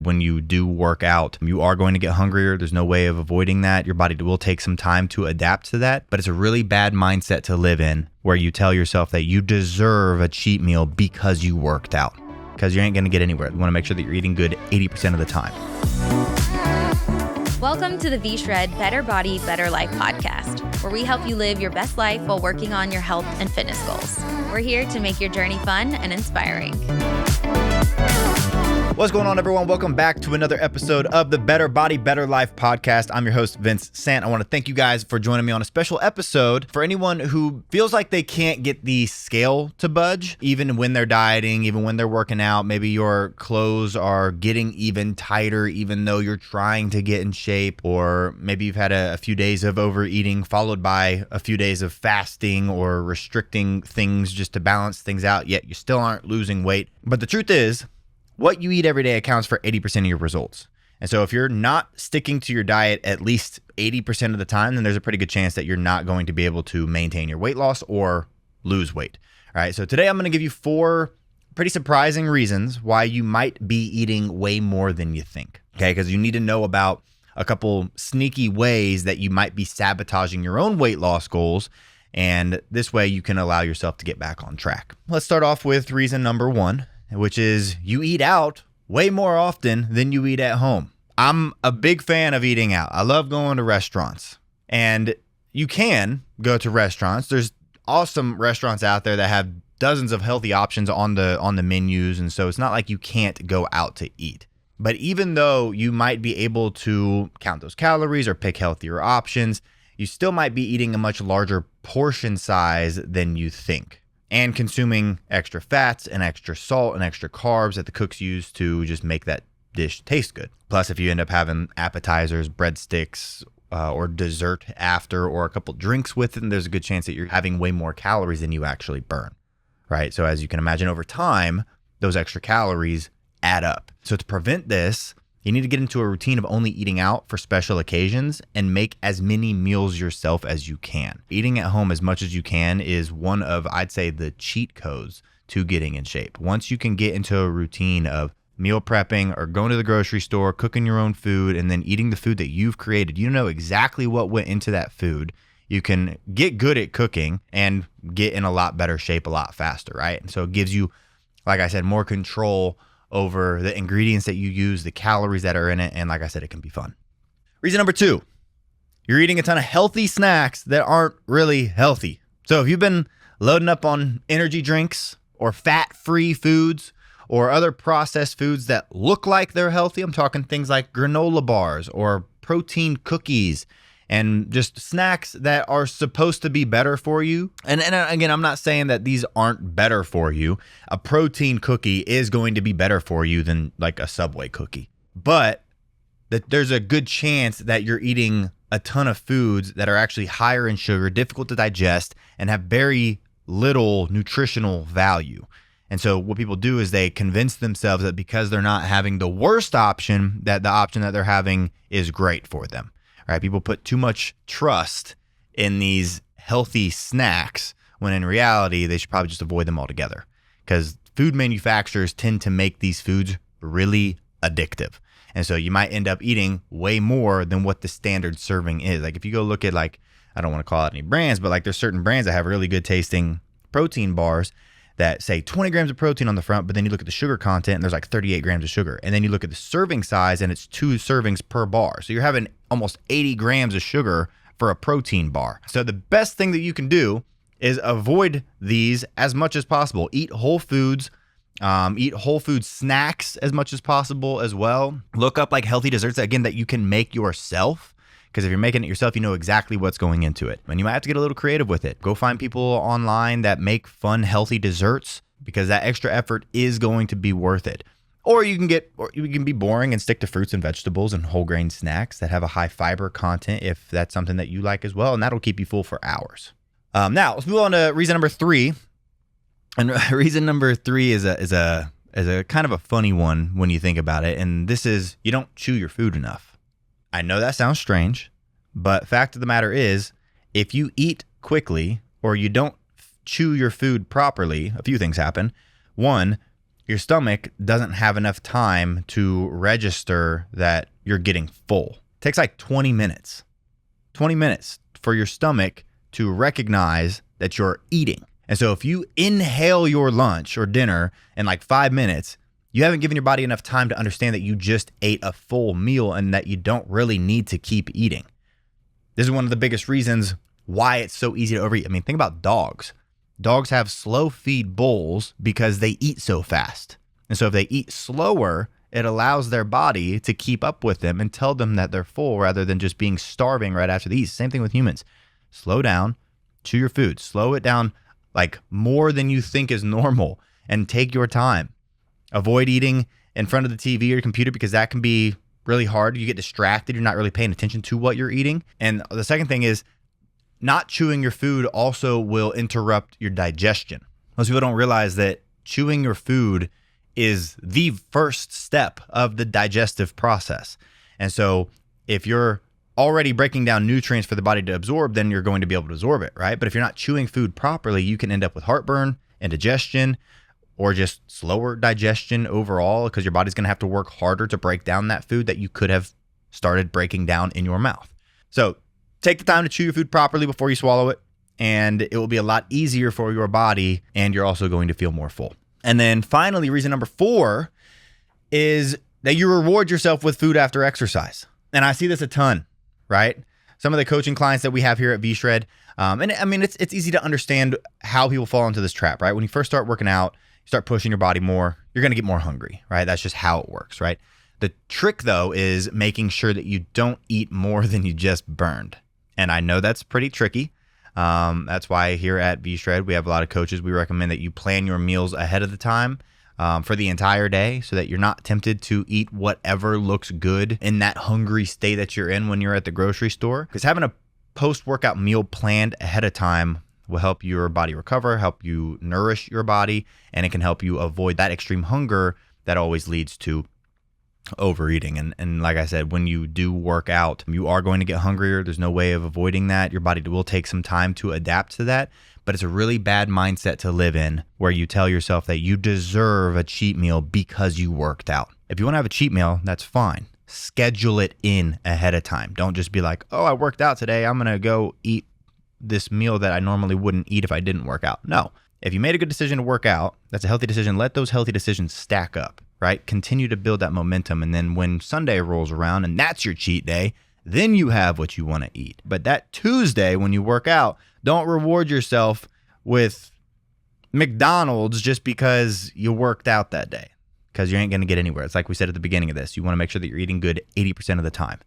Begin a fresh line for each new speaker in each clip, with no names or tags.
when you do work out, you are going to get hungrier. There's no way of avoiding that. Your body will take some time to adapt to that, but it's a really bad mindset to live in where you tell yourself that you deserve a cheat meal because you worked out, because you ain't going to get anywhere. You want to make sure that you're eating good 80% of the time.
Welcome to the V-Shred Better Body, Better Life podcast, where we help you live your best life while working on your health and fitness goals. We're here to make your journey fun and inspiring.
What's going on, everyone? Welcome back to another episode of the Better Body, Better Life podcast. I'm your host, Vince Sant. I want to thank you guys for joining me on a special episode. For anyone who feels like they can't get the scale to budge, even when they're dieting, even when they're working out, maybe your clothes are getting even tighter, even though you're trying to get in shape, or maybe you've had a few days of overeating followed by a few days of fasting or restricting things just to balance things out, yet you still aren't losing weight. But the truth is, what you eat every day accounts for 80% of your results. And so if you're not sticking to your diet at least 80% of the time, then there's a pretty good chance that you're not going to be able to maintain your weight loss or lose weight. All right, so today I'm going to give you 4 pretty surprising reasons why you might be eating way more than you think. Okay, because you need to know about a couple sneaky ways that you might be sabotaging your own weight loss goals. And this way you can allow yourself to get back on track. Let's start off with reason number 1. Which is you eat out way more often than you eat at home. I'm a big fan of eating out. I love going to restaurants. And you can go to restaurants. There's awesome restaurants out there that have dozens of healthy options on the menus. And so it's not like you can't go out to eat. But even though you might be able to count those calories or pick healthier options, you still might be eating a much larger portion size than you think, and consuming extra fats and extra salt and extra carbs that the cooks use to just make that dish taste good. Plus, if you end up having appetizers, breadsticks, or dessert after, or a couple drinks with it, then there's a good chance that you're having way more calories than you actually burn, right? So as you can imagine, over time, those extra calories add up. So to prevent this, you need to get into a routine of only eating out for special occasions and make as many meals yourself as you can. Eating at home as much as you can is one of, I'd say, the cheat codes to getting in shape. Once you can get into a routine of meal prepping or going to the grocery store, cooking your own food, and then eating the food that you've created, you know exactly what went into that food. You can get good at cooking and get in a lot better shape a lot faster, right? And so it gives you, like I said, more control over the ingredients that you use, the calories that are in it, and like I said, it can be fun. Reason number 2, you're eating a ton of healthy snacks that aren't really healthy. So if you've been loading up on energy drinks or fat-free foods or other processed foods that look like they're healthy, I'm talking things like granola bars or protein cookies, and just snacks that are supposed to be better for you. And again, I'm not saying that these aren't better for you. A protein cookie is going to be better for you than like a Subway cookie. But that there's a good chance that you're eating a ton of foods that are actually higher in sugar, difficult to digest, and have very little nutritional value. And so what people do is they convince themselves that because they're not having the worst option, that the option that they're having is great for them. Right? People put too much trust in these healthy snacks when in reality, they should probably just avoid them altogether, because food manufacturers tend to make these foods really addictive. And so you might end up eating way more than what the standard serving is. Like if you go look at, like, I don't want to call out any brands, but like there's certain brands that have really good tasting protein bars that say 20 grams of protein on the front, but then you look at the sugar content and there's like 38 grams of sugar. And then you look at the serving size and it's 2 servings per bar. So you're having almost 80 grams of sugar for a protein bar. So the best thing that you can do is avoid these as much as possible. Eat whole foods, eat whole food snacks as much as possible as well. Look up like healthy desserts, again, that you can make yourself. Because if you're making it yourself, you know exactly what's going into it. And you might have to get a little creative with it. Go find people online that make fun, healthy desserts, because that extra effort is going to be worth it. Or you can be boring and stick to fruits and vegetables and whole grain snacks that have a high fiber content if that's something that you like as well. And that'll keep you full for hours. Now let's move on to reason number 3. And reason number 3 is a kind of a funny one when you think about it. And this is, you don't chew your food enough. I know that sounds strange, but fact of the matter is, if you eat quickly or you don't chew your food properly, a few things happen. One, your stomach doesn't have enough time to register that you're getting full. It takes like 20 minutes for your stomach to recognize that you're eating. And so if you inhale your lunch or dinner in like 5 minutes, you haven't given your body enough time to understand that you just ate a full meal and that you don't really need to keep eating. This is one of the biggest reasons why it's so easy to overeat. I mean, think about dogs. Dogs have slow feed bowls because they eat so fast. And so if they eat slower, it allows their body to keep up with them and tell them that they're full rather than just being starving right after they eat. Same thing with humans. Slow down, chew your food, slow it down like more than you think is normal, and take your time. Avoid eating in front of the TV or your computer because that can be really hard. You get distracted. You're not really paying attention to what you're eating. And the second thing is, not chewing your food also will interrupt your digestion. Most people don't realize that chewing your food is the first step of the digestive process. And so if you're already breaking down nutrients for the body to absorb, then you're going to be able to absorb it, right? But if you're not chewing food properly, you can end up with heartburn, indigestion, or just slower digestion overall because your body's going to have to work harder to break down that food that you could have started breaking down in your mouth. So take the time to chew your food properly before you swallow it, and it will be a lot easier for your body, and you're also going to feel more full. And then finally, reason number 4 is that you reward yourself with food after exercise. And I see this a ton, right? Some of the coaching clients that we have here at V-Shred, and I mean, it's easy to understand how people fall into this trap, right? When you first start working out, you start pushing your body more, you're going to get more hungry, right? That's just how it works, right? The trick, though, is making sure that you don't eat more than you just burned. And I know that's pretty tricky. That's why here at V-Shred, we have a lot of coaches. We recommend that you plan your meals ahead of the time for the entire day so that you're not tempted to eat whatever looks good in that hungry state that you're in when you're at the grocery store. Because having a post-workout meal planned ahead of time will help your body recover, help you nourish your body, and it can help you avoid that extreme hunger that always leads to overeating. And like I said, when you do work out, you are going to get hungrier. There's no way of avoiding that. Your body will take some time to adapt to that, but it's a really bad mindset to live in where you tell yourself that you deserve a cheat meal because you worked out. If you want to have a cheat meal, that's fine. Schedule it in ahead of time. Don't just be like, oh, I worked out today, I'm going to go eat this meal that I normally wouldn't eat if I didn't work out. No. If you made a good decision to work out, that's a healthy decision. Let those healthy decisions stack up, right? Continue to build that momentum. And then when Sunday rolls around and that's your cheat day, then you have what you want to eat. But that Tuesday when you work out, don't reward yourself with McDonald's just because you worked out that day, because you ain't going to get anywhere. It's like we said at the beginning of this. You want to make sure that you're eating good 80% of the time.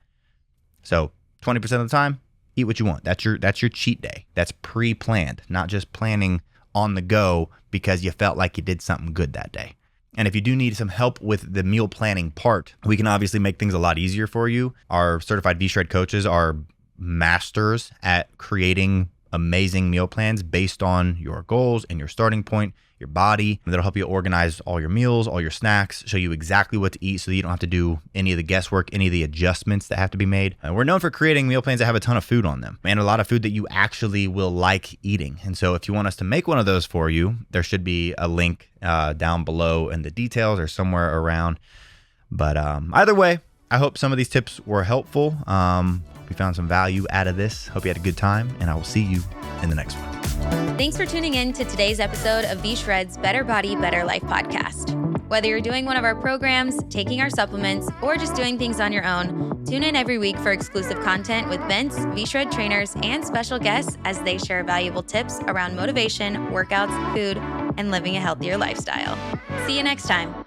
So 20% of the time, eat what you want. That's your cheat day. That's pre-planned, not just planning on the go because you felt like you did something good that day. And if you do need some help with the meal planning part, we can obviously make things a lot easier for you. Our certified V-Shred coaches are masters at creating amazing meal plans based on your goals and your starting point, your body. That'll help you organize all your meals, all your snacks, show you exactly what to eat so that you don't have to do any of the guesswork, any of the adjustments that have to be made. We're known for creating meal plans that have a ton of food on them and a lot of food that you actually will like eating. And so if you want us to make one of those for you, there should be a link down below in the details or somewhere around. But either way, I hope some of these tips were helpful. Hope you found some value out of this. Hope you had a good time, and I will see you in the next one.
Thanks for tuning in to today's episode of V-Shred's Better Body, Better Life podcast. Whether you're doing one of our programs, taking our supplements, or just doing things on your own, tune in every week for exclusive content with Vince, V-Shred trainers, and special guests as they share valuable tips around motivation, workouts, food, and living a healthier lifestyle. See you next time.